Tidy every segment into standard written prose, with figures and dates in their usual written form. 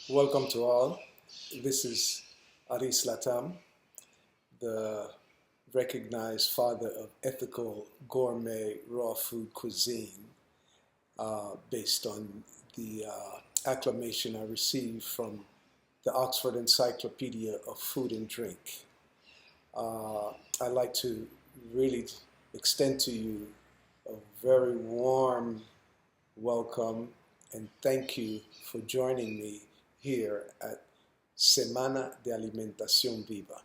Welcome to all. This is Aris LaTham, the recognized father of ethical gourmet raw food cuisine, based on the acclamation I received from the Oxford Encyclopedia of Food and Drink. I'd like to really extend to you a very warm welcome and thank you for joining me here at Semana de Alimentación Viva.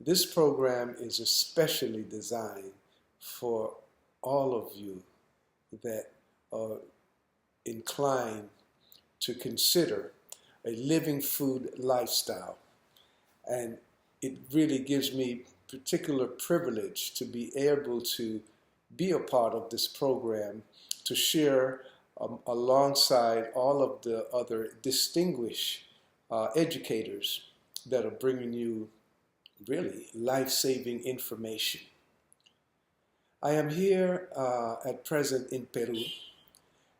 This program is especially designed for all of you that are inclined to consider a living food lifestyle. And it really gives me particular privilege to be able to be a part of this program to share alongside all of the other distinguished educators that are bringing you really life-saving information. I am here at present in Peru,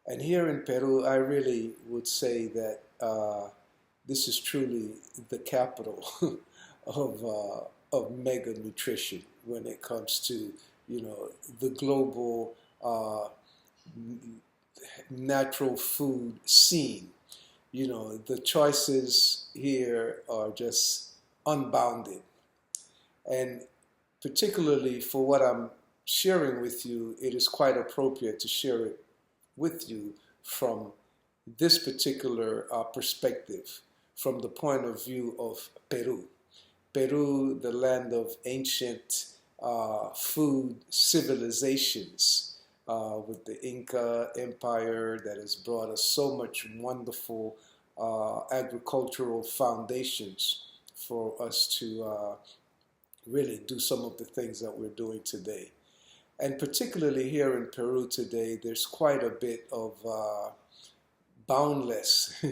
and here in Peru I really would say that this is truly the capital of mega nutrition when it comes to the global natural food scene. The choices here are just unbounded. And particularly for what I'm sharing with you, it is quite appropriate to share it with you from this particular perspective, from the point of view of Peru. Peru, the land of ancient food civilizations, with the Inca Empire that has brought us so much wonderful agricultural foundations for us to really do some of the things that we're doing today. And particularly here in Peru today, there's quite a bit of boundless,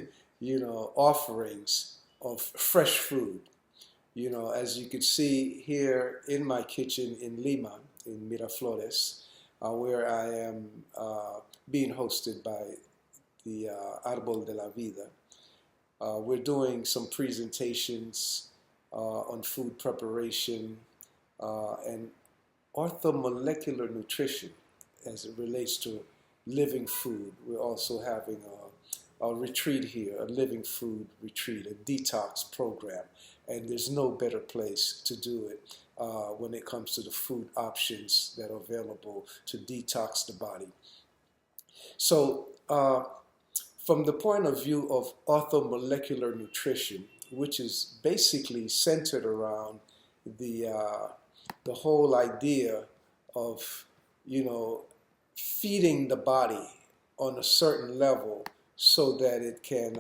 offerings of fresh food. As you could see here in my kitchen in Lima, in Miraflores, where I am being hosted by the Árbol de la Vida. We're doing some presentations on food preparation and orthomolecular nutrition as it relates to living food. We're also having a retreat here, a living food retreat, a detox program. And there's no better place to do it when it comes to the food options that are available to detox the body. So from the point of view of orthomolecular nutrition, which is basically centered around the whole idea of, feeding the body on a certain level so that it can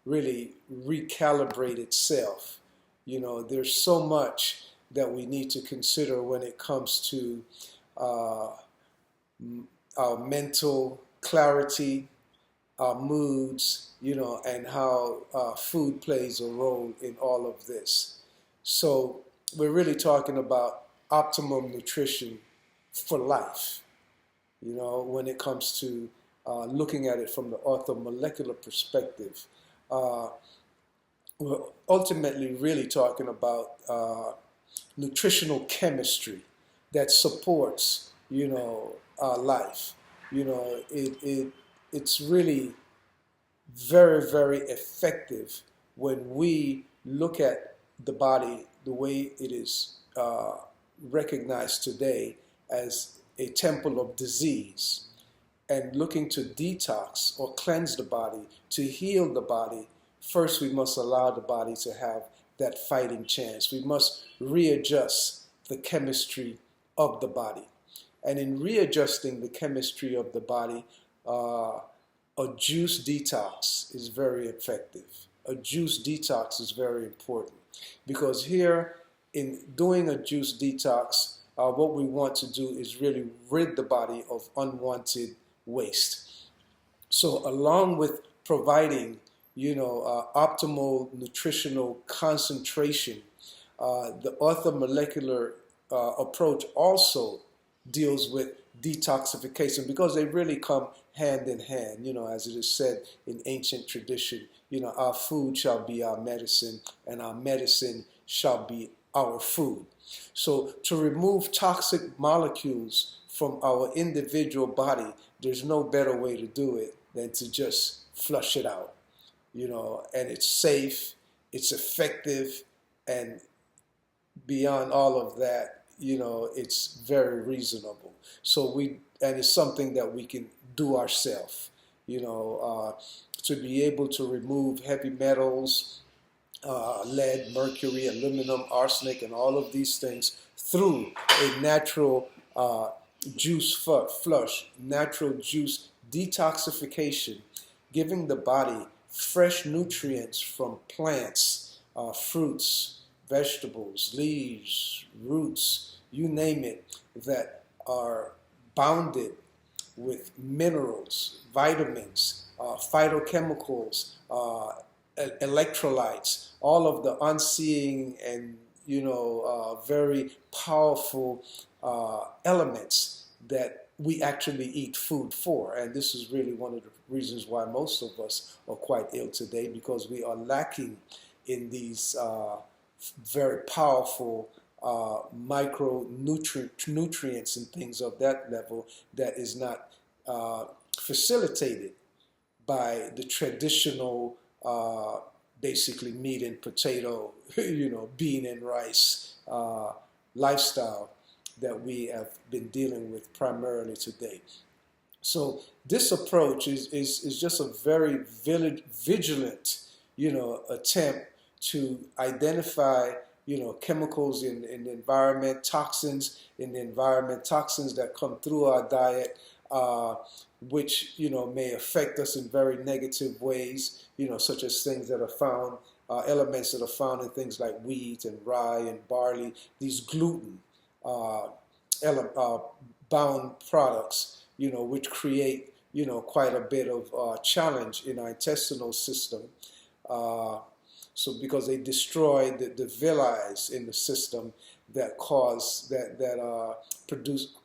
really recalibrate itself. There's so much that we need to consider when it comes to our mental clarity, our moods, and how food plays a role in all of this. So we're really talking about optimum nutrition for life, when it comes to looking at it from the orthomolecular perspective. We're ultimately really talking about nutritional chemistry that supports, our life. It's really very, very effective when we look at the body the way it is recognized today as a temple of disease, and looking to detox or cleanse the body, to heal the body. First, we must allow the body to have that fighting chance. We must readjust the chemistry of the body. And in readjusting the chemistry of the body, a juice detox is very effective. A juice detox is very important, because here in doing a juice detox, what we want to do is really rid the body of unwanted waste. So along with providing, optimal nutritional concentration, the orthomolecular approach also deals with detoxification, because they really come hand in hand, as it is said in ancient tradition, our food shall be our medicine and our medicine shall be our food. So to remove toxic molecules from our individual body, there's no better way to do it than to just flush it out, and it's safe, it's effective, and beyond all of that, it's very reasonable. And it's something that we can do ourselves, to be able to remove heavy metals, lead, mercury, aluminum, arsenic, and all of these things through a natural juice flush, natural juice detoxification, giving the body fresh nutrients from plants, fruits, vegetables, leaves, roots, you name it, that are bounded with minerals, vitamins, phytochemicals, electrolytes, all of the unseen and very powerful elements that we actually eat food for. And this is really one of the reasons why most of us are quite ill today, because we are lacking in these very powerful micronutrients and things of that level that is not facilitated by the traditional basically meat and potato, bean and rice lifestyle that we have been dealing with primarily today. So this approach is just a very vigilant, attempt to identify, chemicals in the environment, toxins in the environment, toxins that come through our diet, which, may affect us in very negative ways, such as things that are found, elements that are found in things like wheat and rye and barley, these gluten bound products, which create, quite a bit of challenge in our intestinal system. So because they destroy the villi in the system that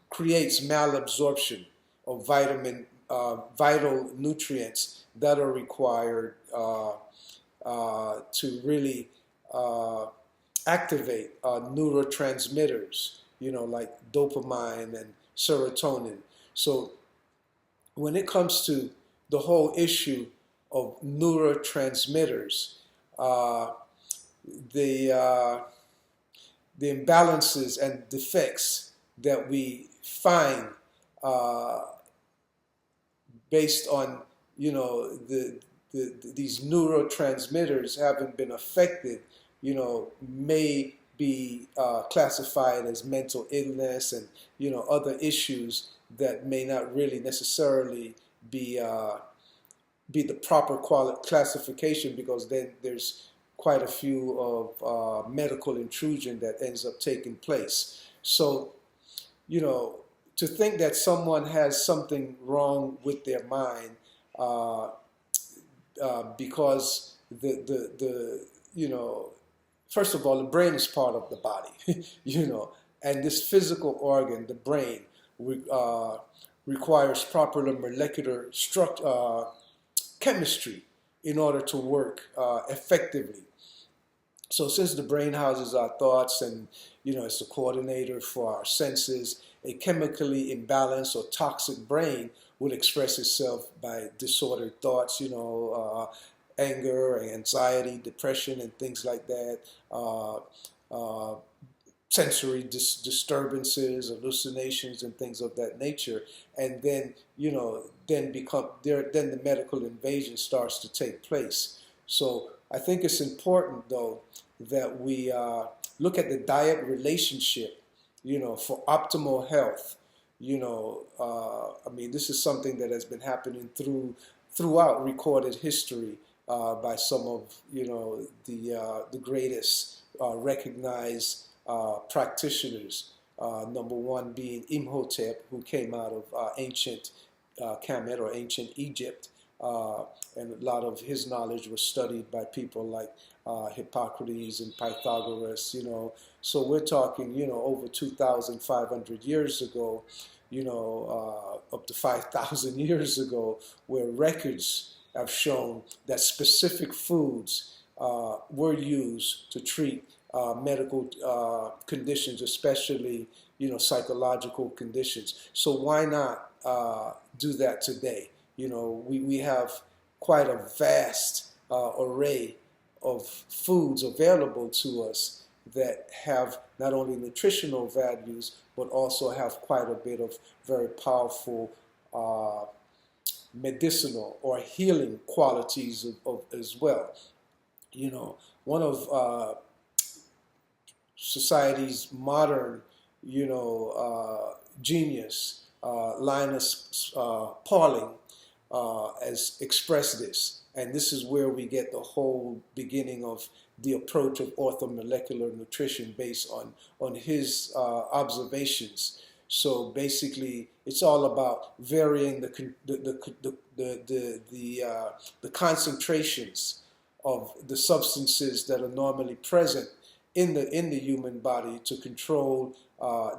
creates malabsorption of vital nutrients that are required to really activate neurotransmitters, like dopamine and serotonin. So when it comes to the whole issue of neurotransmitters, the imbalances and defects that we find based on these neurotransmitters having been affected, may be classified as mental illness and other issues that may not really necessarily be the proper classification, because then there's quite a few of medical intrusion that ends up taking place. So, to think that someone has something wrong with their mind because first of all, the brain is part of the body, and this physical organ, the brain, requires proper molecular chemistry in order to work effectively. So since the brain houses our thoughts and, it's the coordinator for our senses, a chemically imbalanced or toxic brain would express itself by disordered thoughts, anger, anxiety, depression, and things like that, sensory disturbances, hallucinations, and things of that nature. And then, then the medical invasion starts to take place. So I think it's important, though, that we look at the diet relationship, for optimal health. This is something that has been happening throughout recorded history by some of, the greatest recognized practitioners. Number one being Imhotep, who came out of ancient Kemet or ancient Egypt. And a lot of his knowledge was studied by people like Hippocrates and Pythagoras, So we're talking, over 2,500 years ago, up to 5,000 years ago, where records have shown that specific foods were used to treat medical conditions, especially psychological conditions. So why not do that today? We have quite a vast array of foods available to us that have not only nutritional values, but also have quite a bit of very powerful medicinal or healing qualities as well. One of society's modern, genius, Linus Pauling, has expressed this. And this is where we get the whole beginning of the approach of orthomolecular nutrition based on his observations. So basically, it's all about varying the concentrations of the substances that are normally present in the human body to control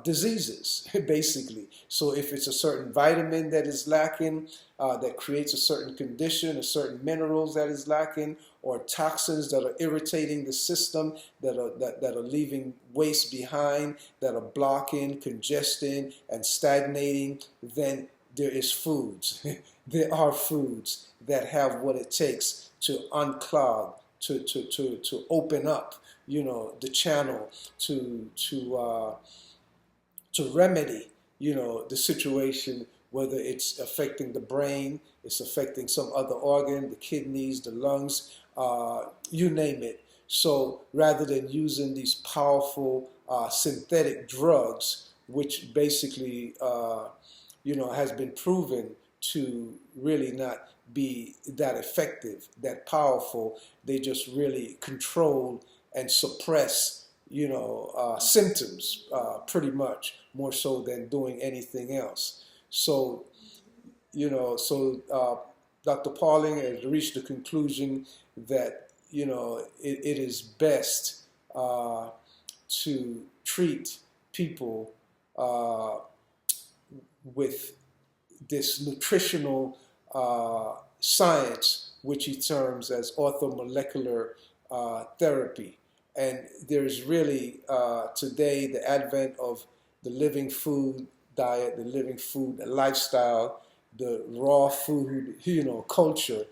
diseases, basically. So if it's a certain vitamin that is lacking, that creates a certain condition, a certain minerals that is lacking, or toxins that are irritating the system, that are leaving waste behind, that are blocking, congesting, and stagnating, then there is foods. There are foods that have what it takes to unclog, to open up, the channel, to remedy, the situation, whether it's affecting the brain, it's affecting some other organ, the kidneys, the lungs, you name it. So rather than using these powerful synthetic drugs, which basically, has been proven to really not be that effective, that powerful, they just really control and suppress symptoms, pretty much, more so than doing anything else. So, Dr. Pauling has reached the conclusion that, it is best to treat people with this nutritional science, which he terms as orthomolecular therapy. And there's really today the advent of the living food diet, the living food lifestyle, the raw food, culture.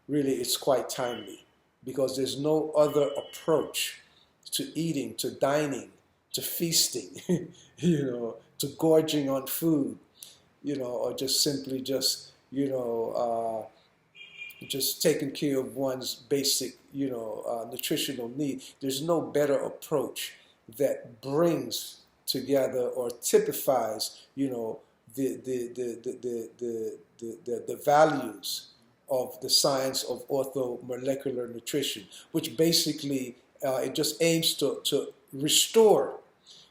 Really, it's quite timely because there's no other approach to eating, to dining, to feasting, to gorging on food, or just simply just taking care of one's basic, nutritional need. There's no better approach that brings together or typifies, the values of the science of orthomolecular nutrition, which basically it just aims to restore,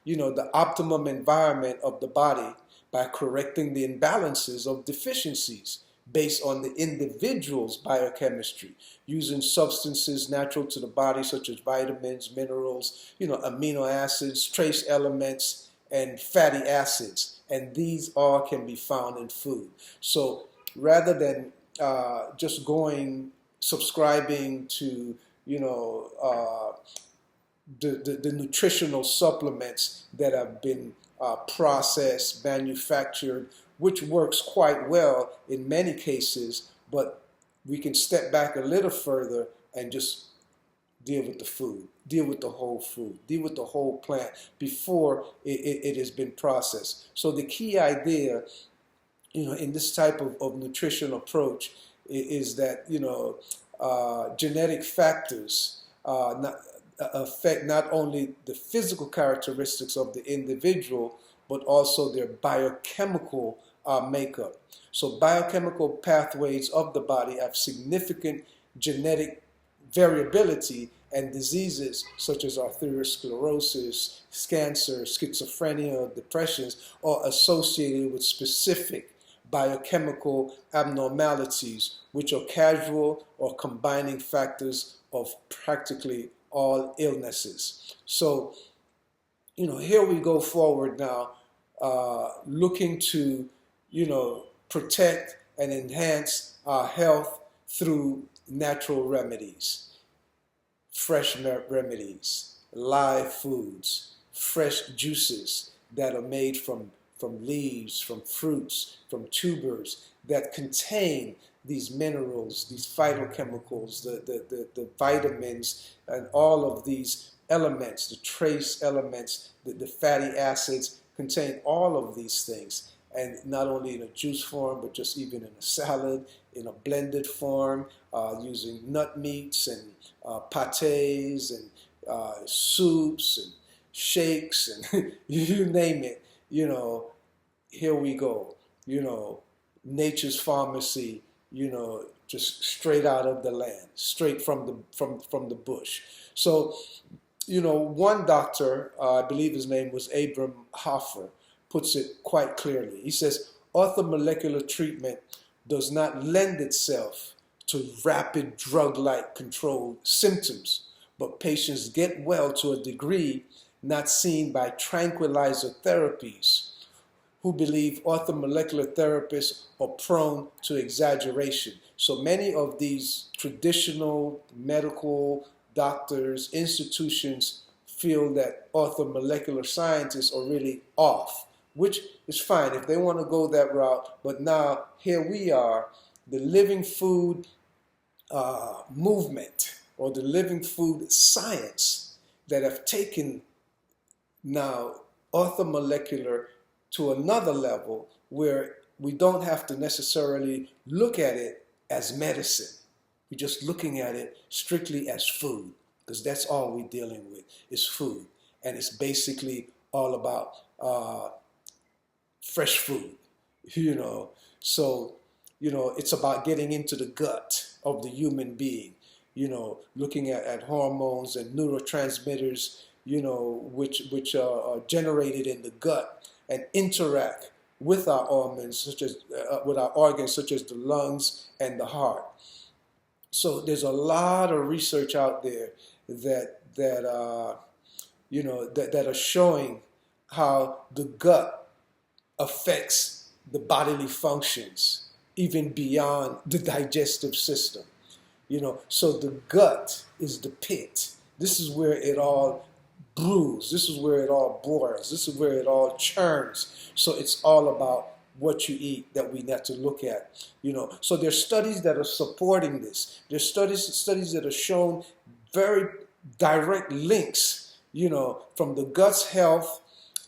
the optimum environment of the body by correcting the imbalances of deficiencies based on the individual's biochemistry, using substances natural to the body such as vitamins, minerals, amino acids, trace elements, and fatty acids. And these all can be found in food. So rather than just subscribing to, the nutritional supplements that have been processed, manufactured, which works quite well in many cases, but we can step back a little further and just deal with the food, deal with the whole food, deal with the whole plant before it has been processed. So the key idea, in this type of nutrition approach is that, genetic factors affect not only the physical characteristics of the individual, but also their biochemical makeup. So biochemical pathways of the body have significant genetic variability, and diseases such as arteriosclerosis, cancer, schizophrenia, depressions are associated with specific biochemical abnormalities, which are causal or combining factors of practically all illnesses. So, here we go forward now looking to, protect and enhance our health through natural remedies, fresh remedies, live foods, fresh juices that are made from leaves, from fruits, from tubers that contain these minerals, these phytochemicals, the vitamins, and all of these elements, the trace elements, the fatty acids contain all of these things. And not only in a juice form, but just even in a salad, in a blended form, using nut meats and pâtés and soups and shakes and you name it, here we go, nature's pharmacy, just straight out of the land, straight from the bush. So, one doctor, I believe his name was Abram Hoffer, puts it quite clearly. He says, orthomolecular treatment does not lend itself to rapid drug-like controlled symptoms, but patients get well to a degree not seen by tranquilizer therapies, who believe orthomolecular therapists are prone to exaggeration. So many of these traditional medical doctors, institutions feel that orthomolecular scientists are really off, which is fine if they want to go that route. But now here we are, the living food movement or the living food science that have taken now orthomolecular to another level where we don't have to necessarily look at it as medicine. We're just looking at it strictly as food, because that's all we're dealing with is food. And it's basically all about fresh food, So, it's about getting into the gut of the human being, looking at hormones and neurotransmitters, which are generated in the gut and interact with our organs, such as the lungs and the heart. So there's a lot of research out there that are showing how the gut affects the bodily functions, even beyond the digestive system. So the gut is the pit. This is where it all brews. This is where it all boils. This is where it all churns. So it's all about what you eat that we have to look at. So there's studies that are supporting this. There's studies that are shown very direct links, from the gut's health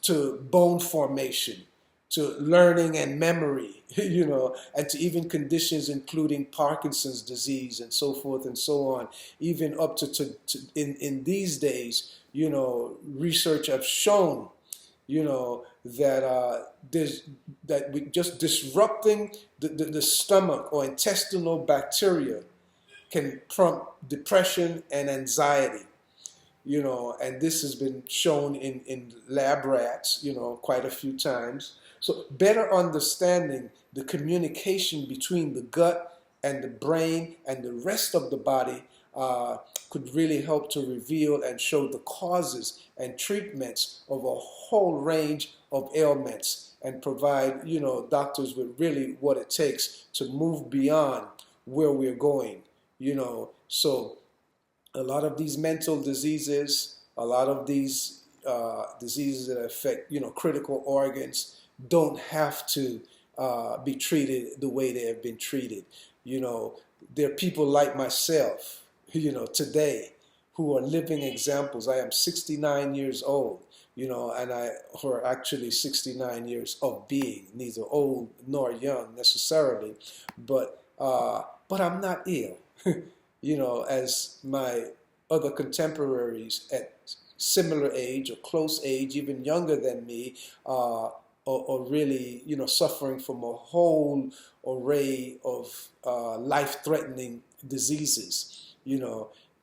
to bone formation, to learning and memory, and to even conditions including Parkinson's disease and so forth and so on, even up to in these days, research have shown, that we just disrupting the stomach or intestinal bacteria can prompt depression and anxiety. And this has been shown in lab rats, quite a few times. So better understanding the communication between the gut and the brain and the rest of the body could really help to reveal and show the causes and treatments of a whole range of ailments and provide, doctors with really what it takes to move beyond where we're going, So a lot of these mental diseases, a lot of these diseases that affect, critical organs don't have to be treated the way they have been treated. There are people like myself, today who are living examples. I am 69 years old, and I are actually 69 years of being, neither old nor young necessarily, but I'm not ill, as my other contemporaries at similar age or close age, even younger than me, are really, suffering from a whole array of life-threatening diseases,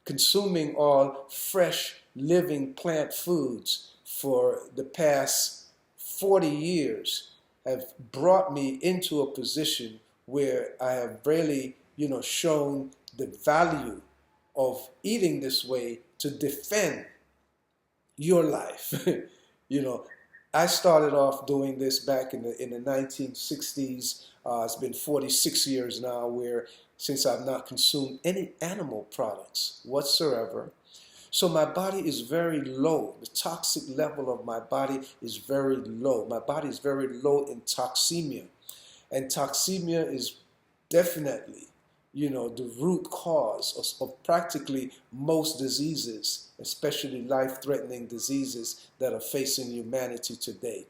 consuming all fresh, living plant foods for the past 40 years have brought me into a position where I have really, shown the value of eating this way to defend your life, I started off doing this back in the 1960s. It's been 46 years now where since I've not consumed any animal products whatsoever. So my body is very low. The toxic level of my body is very low. My body is very low in toxemia. And toxemia is definitely, the root cause of practically most diseases, especially life-threatening diseases that are facing humanity today.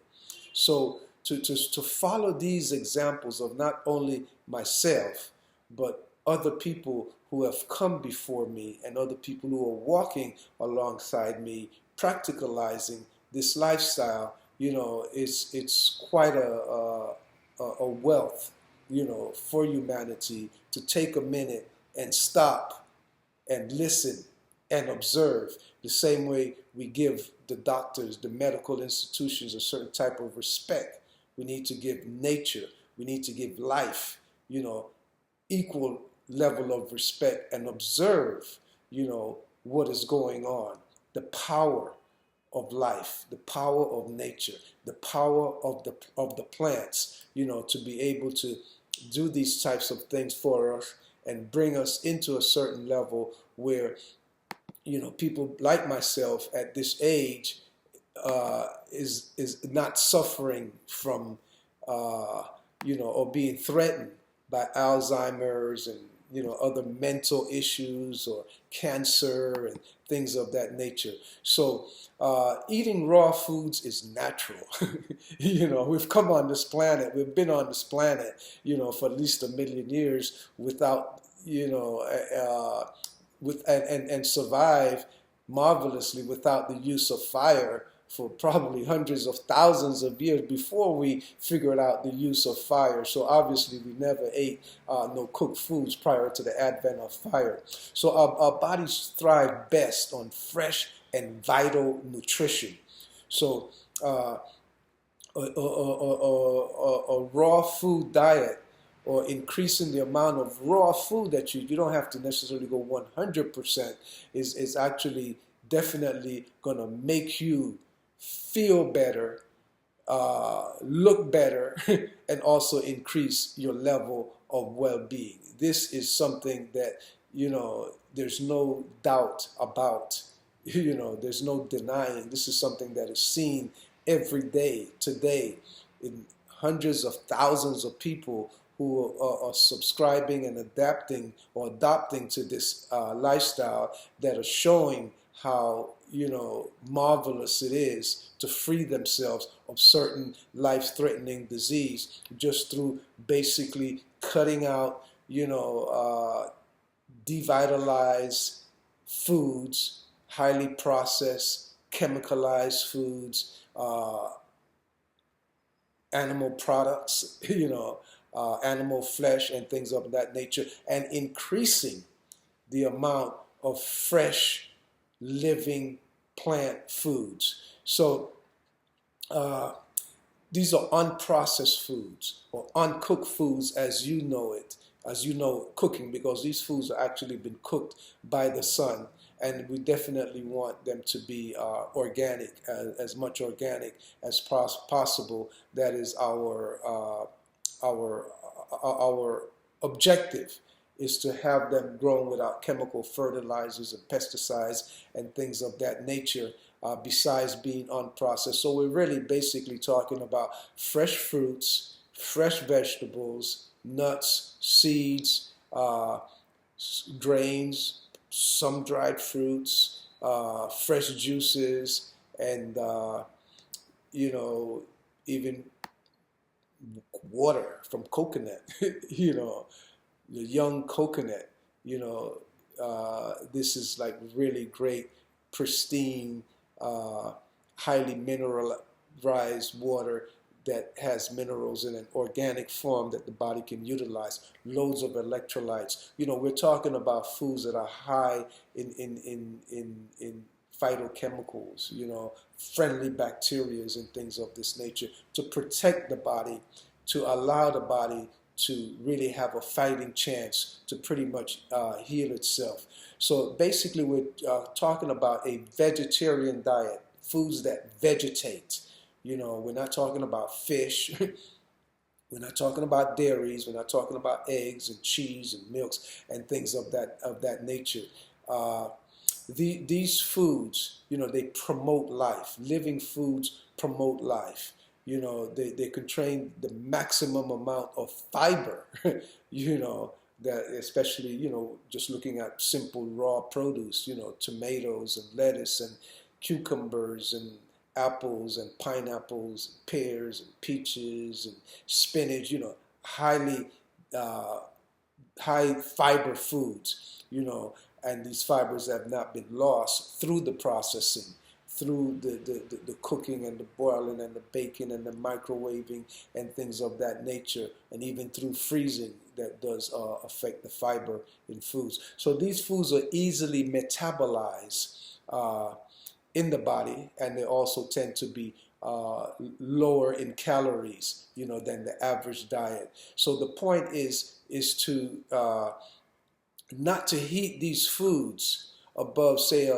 So to follow these examples of not only myself, but other people who have come before me and other people who are walking alongside me, practicalizing this lifestyle, it's quite a wealth, for humanity to take a minute and stop and listen and observe the same way we give the doctors, the medical institutions a certain type of respect. We need to give nature, we need to give life, equal level of respect and observe, what is going on, the power of life, the power of nature, the power of the plants, to be able to do these types of things for us and bring us into a certain level where, people like myself at this age is not suffering from, or being threatened by Alzheimer's and other mental issues or cancer and things of that nature. So eating raw foods is natural. We've come on this planet, we've been on this planet, for at least 1 million years without, and survive marvelously without the use of fire for probably hundreds of thousands of years before we figured out the use of fire. So obviously we never ate no cooked foods prior to the advent of fire. So our bodies thrive best on fresh and vital nutrition. So a raw food diet, or increasing the amount of raw food that you don't have to necessarily go 100%, is actually definitely going to make you feel better, look better, and also increase your level of well-being. This is something that, there's no doubt about, there's no denying. This is something that is seen every day today in hundreds of thousands of people who are subscribing and adopting to this lifestyle, that are showing how marvelous it is to free themselves of certain life-threatening disease just through basically cutting out devitalized foods, highly processed, chemicalized foods, animal products, animal flesh and things of that nature, and increasing the amount of fresh living plant foods. So these are unprocessed foods or uncooked foods as you know it, cooking, because these foods are actually been cooked by the sun, and we definitely want them to be organic, as much organic as possible. That is our objective, is to have them grown without chemical fertilizers and pesticides and things of that nature, besides being unprocessed. So we're really basically talking about fresh fruits, fresh vegetables, nuts, seeds, grains, some dried fruits, fresh juices, and even water from coconut, the young coconut, this is like really great, pristine, highly mineralized water that has minerals in an organic form that the body can utilize, loads of electrolytes. We're talking about foods that are high in phytochemicals, friendly bacteria and things of this nature, to protect the body, to allow the body to really have a fighting chance to pretty much heal itself. So basically we're talking about a vegetarian diet, foods that vegetate, You know, we're not talking about fish. We're not talking about dairies. We're not talking about eggs and cheese and milks and things of that nature. Uh, these foods, you know, they promote life. Living foods promote life. You know, they contain the maximum amount of fiber, you know, that especially, you know, just looking at simple raw produce, you know, tomatoes and lettuce and cucumbers and apples and pineapples, pears and peaches and spinach, you know, uh, high fiber foods, you know, and these fibers have not been lost through the processing, through the cooking and the boiling and the baking and the microwaving and things of that nature, and even through freezing that does affect the fiber in foods. So these foods are easily metabolized in the body, and they also tend to be lower in calories, you know, than the average diet. So the point is to not to heat these foods above, say,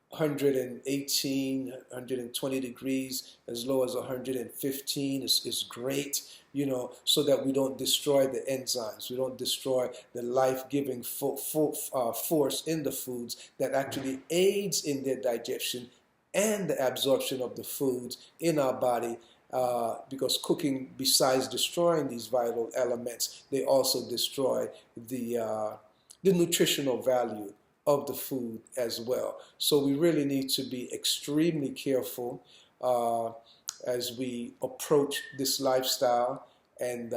118, 120 degrees, as low as 115 is great, you know, so that we don't destroy the enzymes. We don't destroy the life-giving force in the foods that actually aids in their digestion and the absorption of the foods in our body, because cooking, besides destroying these vital elements, they also destroy the nutritional value of the food as well. So we really need to be extremely careful as we approach this lifestyle, and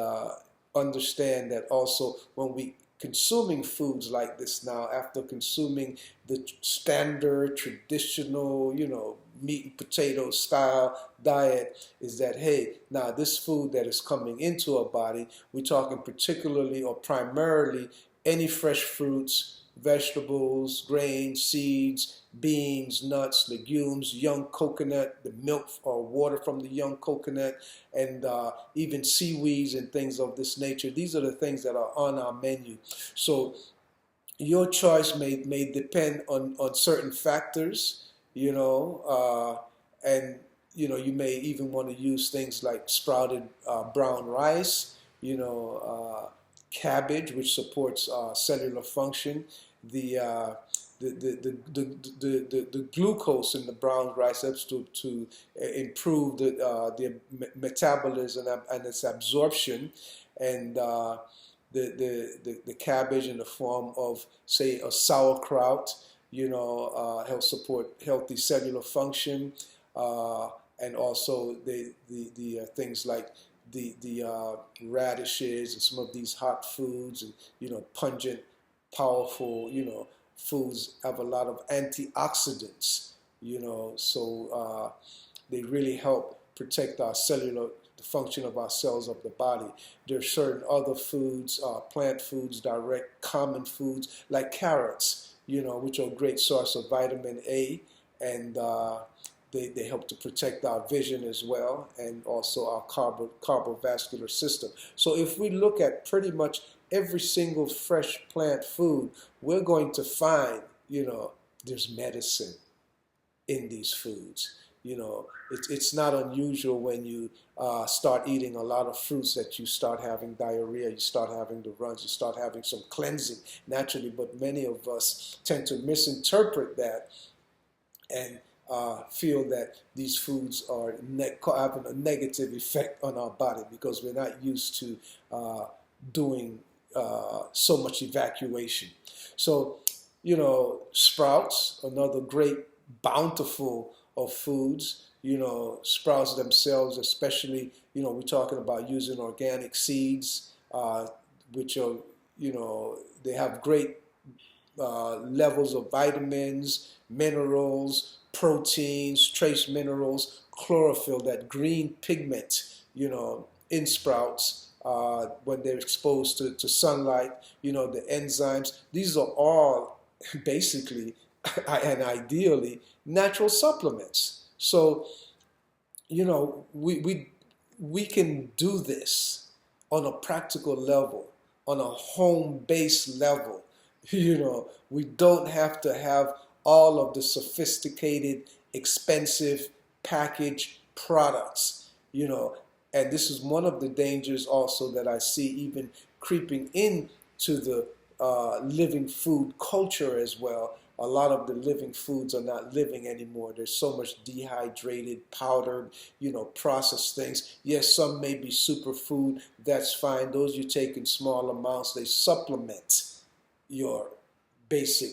understand that also when we consuming foods like this now, after consuming the standard traditional, you know, meat and potato style diet, is that, hey, now this food that is coming into our body, we're talking particularly or primarily any fresh fruits, vegetables, grains, seeds, beans, nuts, legumes, young coconut, the milk or water from the young coconut, and even seaweeds and things of this nature. These are the things that are on our menu. So your choice may depend on certain factors, you know, and you know, you may even want to use things like sprouted brown rice, you know, cabbage, which supports cellular function, the glucose in the brown rice helps to improve the metabolism and its absorption, and the cabbage in the form of, say, a sauerkraut, you know, helps support healthy cellular function, and also the things like the radishes and some of these hot foods, and you know, pungent, powerful, you know, foods have a lot of antioxidants, you know, so they really help protect our cellular, the function of our cells of the body. There's certain other foods, plant foods, direct common foods like carrots, you know, which are a great source of vitamin A, and they help to protect our vision as well, and also our cardiovascular system. So if we look at pretty much every single fresh plant food, we're going to find, you know, there's medicine in these foods. You know, it's not unusual when you start eating a lot of fruits that you start having diarrhea, you start having the runs, you start having some cleansing naturally, but many of us tend to misinterpret that and feel that these foods are having a negative effect on our body because we're not used to doing so much evacuation. So, you know, sprouts, another great bountiful of foods. You know, sprouts themselves, especially, you know, we're talking about using organic seeds, which are, you know, they have great levels of vitamins, minerals, proteins, trace minerals, chlorophyll, that green pigment, you know, in sprouts when they're exposed to sunlight, you know, the enzymes. These are all basically and ideally natural supplements. So, you know, we can do this on a practical level, on a home-based level. You know, we don't have to have all of the sophisticated, expensive packaged products, you know. And this is one of the dangers also that I see even creeping into the living food culture as well. A lot of the living foods are not living anymore. There's so much dehydrated, powdered, you know, processed things. Yes, some may be superfood. That's fine. Those you take in small amounts, they supplement your basic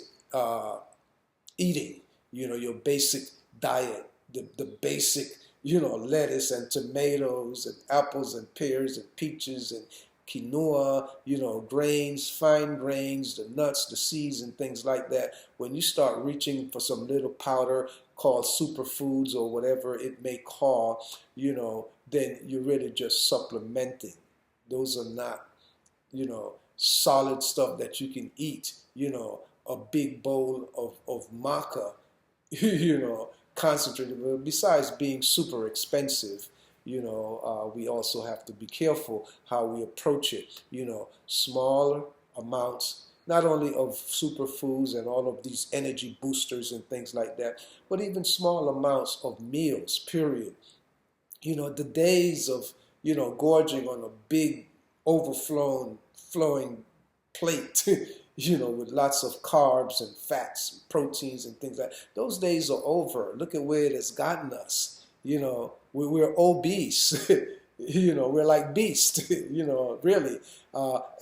eating, you know, your basic diet, the basic, you know, lettuce and tomatoes and apples and pears and peaches and quinoa, you know, grains, fine grains, the nuts, the seeds and things like that. When you start reaching for some little powder called superfoods or whatever it may call, you know, then you're really just supplementing. Those are not, you know, solid stuff that you can eat, you know, a big bowl of maca, you know, concentrated. Besides being super expensive, you know, we also have to be careful how we approach it. You know, smaller amounts, not only of superfoods and all of these energy boosters and things like that, but even small amounts of meals, period. You know, the days of, you know, gorging on a big flowing plate, you know, with lots of carbs and fats, and proteins and things like that. Those days are over. Look at where it has gotten us. You know, we're obese. You know, we're like beasts, you know, really.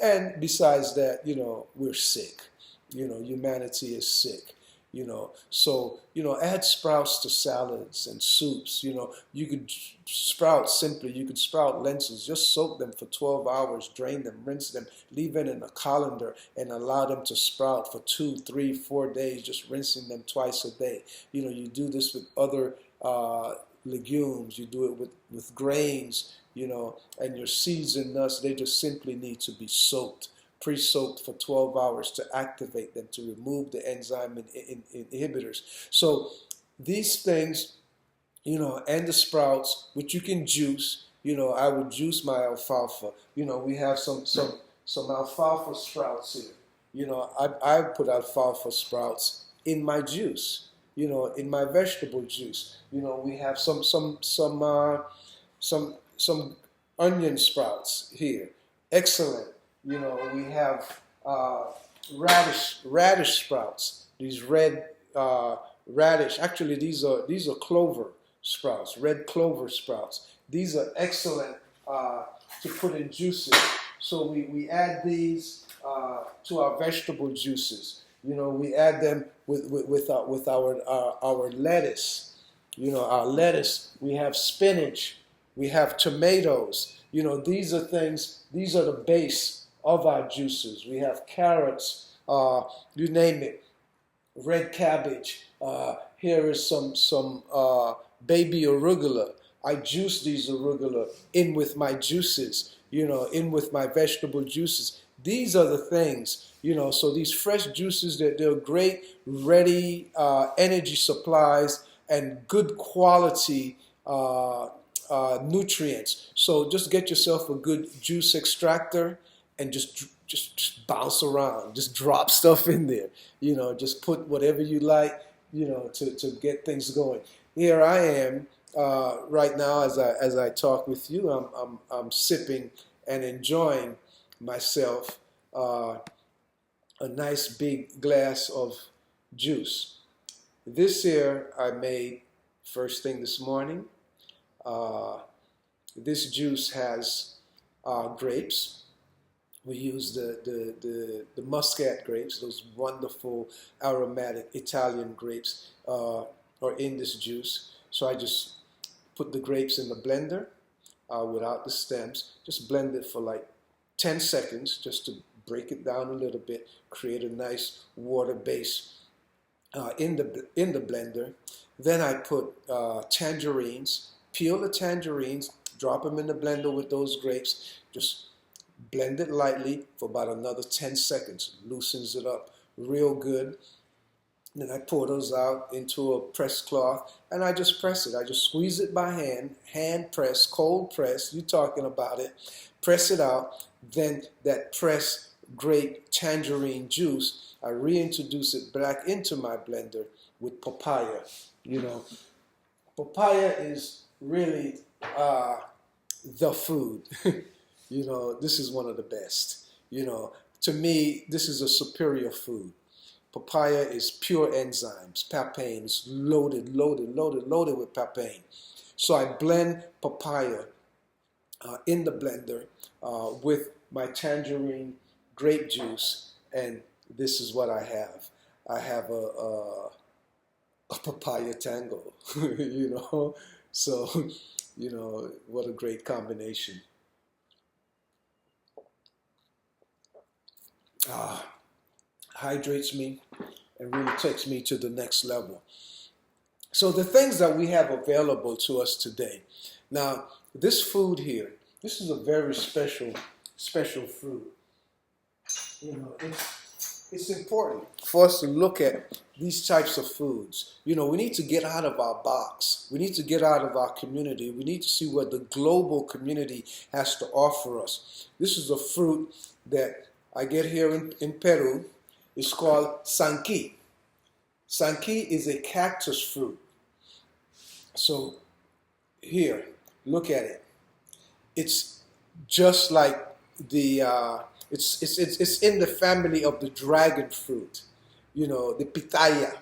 And besides that, you know, we're sick. You know, humanity is sick. You know, so, you know, add sprouts to salads and soups. You know, you could sprout simply, you could sprout lentils, just soak them for 12 hours, drain them, rinse them, leave it in a colander and allow them to sprout for 2, 3, 4 days, just rinsing them twice a day. You know, you do this with other legumes, you do it with grains, you know, and your seeds and nuts, they just simply need to be soaked, pre-soaked for 12 hours to activate them, to remove the enzyme inhibitors. So these things, you know, and the sprouts, which you can juice, you know, I would juice my alfalfa. You know, we have some alfalfa sprouts here. You know, I put alfalfa sprouts in my juice, you know, in my vegetable juice. You know, we have some onion sprouts here. Excellent. You know, we have radish sprouts. These red radish. Actually, these are clover sprouts, red clover sprouts. These are excellent to put in juices. So we add these to our vegetable juices. You know, we add them with our lettuce. You know, our lettuce. We have spinach. We have tomatoes. You know, these are things. These are the base of our juices. We have carrots. You name it. Red cabbage. Here is some baby arugula. I juice these arugula in with my juices, you know, in with my vegetable juices. These are the things, you know, so these fresh juices, they're great, ready energy supplies and good quality nutrients. So just get yourself a good juice extractor and just bounce around, just drop stuff in there, you know, just put whatever you like, you know, to get things going. Here I am right now as I talk with you. I'm sipping and enjoying myself a nice big glass of juice. This here I made first thing this morning. This juice has grapes. We use the Muscat grapes, those wonderful aromatic Italian grapes are in this juice. So I just put the grapes in the blender without the stems. Just blend it for like 10 seconds just to break it down a little bit, create a nice water base in the blender. Then I put tangerines, peel the tangerines, drop them in the blender with those grapes, just blend it lightly for about another 10 seconds, loosens it up real good. Then I pour those out into a press cloth and I just press it. I just squeeze it by hand press, cold press, you're talking about it, press it out. Then that pressed grape tangerine juice, I reintroduce it back into my blender with papaya. You know, papaya is really the food. This is one of the best. To me, this is a superior food. Papaya is pure enzymes. Papain is loaded with papain. So I blend papaya in the blender with my tangerine grape juice, and this is what I have. I have a papaya tango, So, what a great combination. Hydrates me and really takes me to the next level. So the things that we have available to us today. Now, this food here, this is a very special fruit. It's important for us to look at these types of foods. We need to get out of our box. We need to get out of our community. We need to see what the global community has to offer us. This is a fruit that I get here in Peru. It's called sanqui. Sanqui is a cactus fruit. So here, look at it. It's just like the it's in the family of the dragon fruit, the pitaya.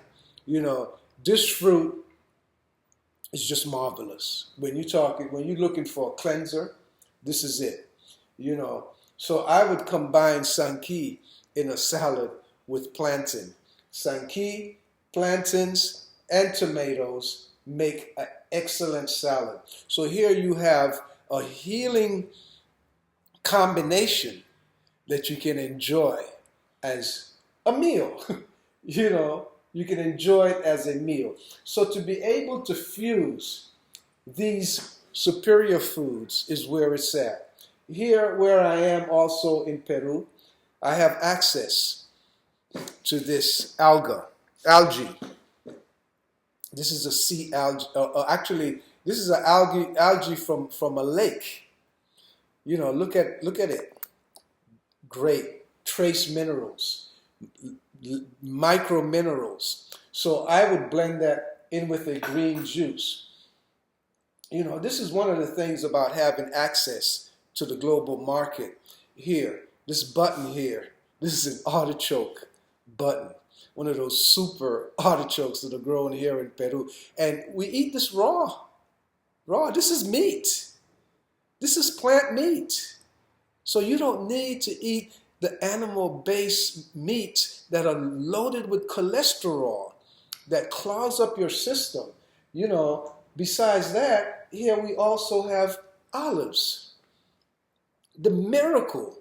This fruit is just marvelous. When you're looking for a cleanser, this is it. So I would combine sanqui in a salad with plantain. Sanqui, plantains, and tomatoes make an excellent salad. So here you have a healing combination that you can enjoy as a meal. You can enjoy it as a meal. So to be able to fuse these superior foods is where it's at. Here, where I am also in Peru, I have access to this algae. This is a sea algae. Actually, this is an algae from a lake. Look at it. Great trace minerals, micro minerals. So I would blend that in with a green juice. This is one of the things about having access to the global market. Here, this button here, this is an artichoke button. One of those super artichokes that are grown here in Peru. And we eat this raw. This is meat. This is plant meat. So you don't need to eat the animal-based meats that are loaded with cholesterol that clogs up your system. Besides that, here we also have olives. The miracle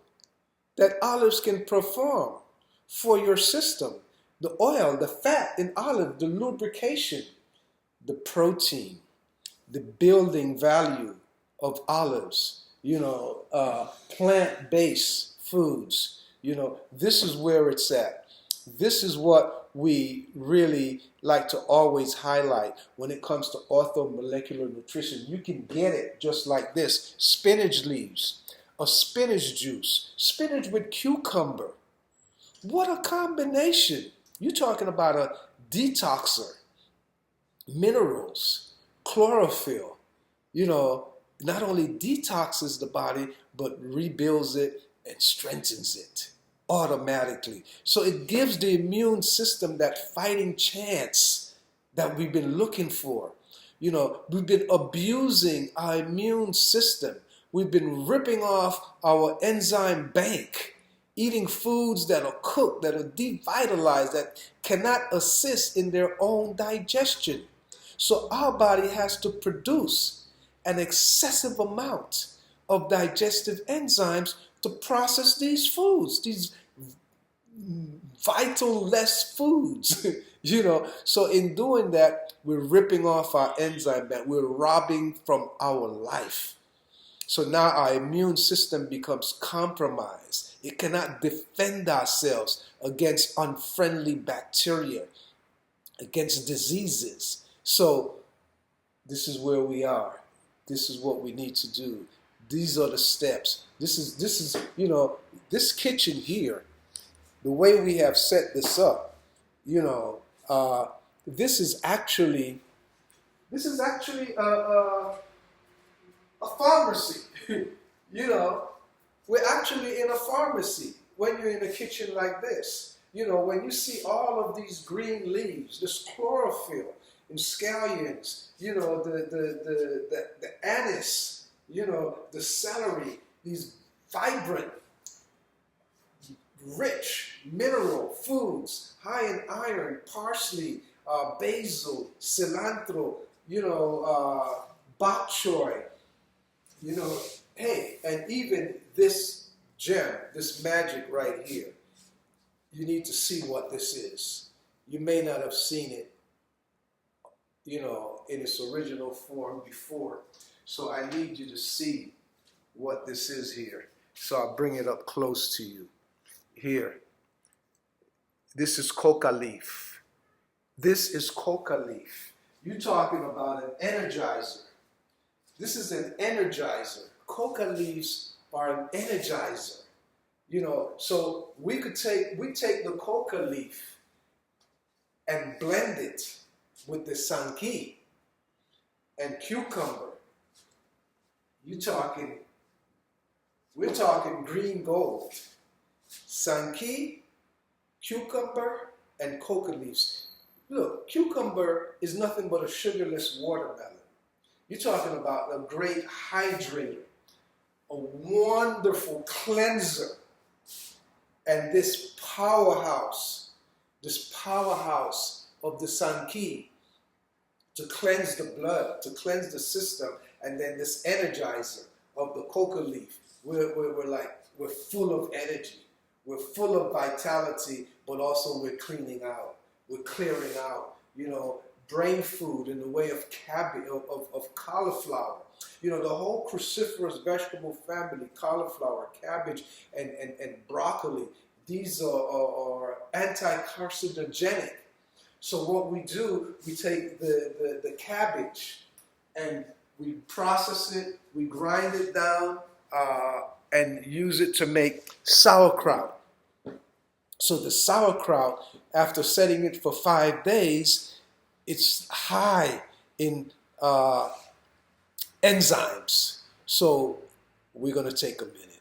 that olives can perform for your system. The oil, the fat in olive, the lubrication, the protein, the building value of olives, plant-based foods. This is where it's at. This is what we really like to always highlight when it comes to orthomolecular nutrition. You can get it just like this. Spinach leaves, a spinach juice, spinach with cucumber. What a combination. You're talking about a detoxer, minerals, chlorophyll, not only detoxes the body, but rebuilds it and strengthens it automatically. So it gives the immune system that fighting chance that we've been looking for. We've been abusing our immune system. We've been ripping off our enzyme bank, eating foods that are cooked, that are devitalized, that cannot assist in their own digestion. So our body has to produce an excessive amount of digestive enzymes to process these foods, these vital less foods. So in doing that, we're ripping off our enzyme bank. We're robbing from our life. So now our immune system becomes compromised. It cannot defend ourselves against unfriendly bacteria, against diseases. So this is where we are. This is what we need to do. These are the steps. This is this kitchen here, the way we have set this up, this is actually a pharmacy. You know, we're actually in a pharmacy when you're in a kitchen like this. You know, when you see all of these green leaves, this chlorophyll and scallions, you know, the anise, you know, the celery, these vibrant, rich mineral foods, high in iron, parsley, basil, cilantro, you know, bok choy, you know, hey, and even this gem, this magic right here, you need to see what this is. You may not have seen it, you know, in its original form before. So I need you to see what this is here. So I'll bring it up close to you. Here. This is Coca Leaf. This is Coca Leaf. You're talking about an energizer. This is an energizer. Coca leaves are an energizer. You know, so we take the coca leaf and blend it with the sanki and cucumber. We're talking green gold. Sanki, cucumber, and coca leaves. Look, cucumber is nothing but a sugarless watermelon. You're talking about a great hydrator, a wonderful cleanser, and this powerhouse of the sanki to cleanse the blood, to cleanse the system, and then this energizer of the coca leaf. We're full of energy. We're full of vitality, but also we're cleaning out. We're clearing out, you know, brain food in the way of cabbage, of cauliflower. You know, the whole cruciferous vegetable family, cauliflower, cabbage, and broccoli, these are anti-carcinogenic. So what we do, we take the cabbage and we process it, we grind it down, and use it to make sauerkraut. So the sauerkraut, after setting it for 5 days, it's high in enzymes. So we're going to take a minute.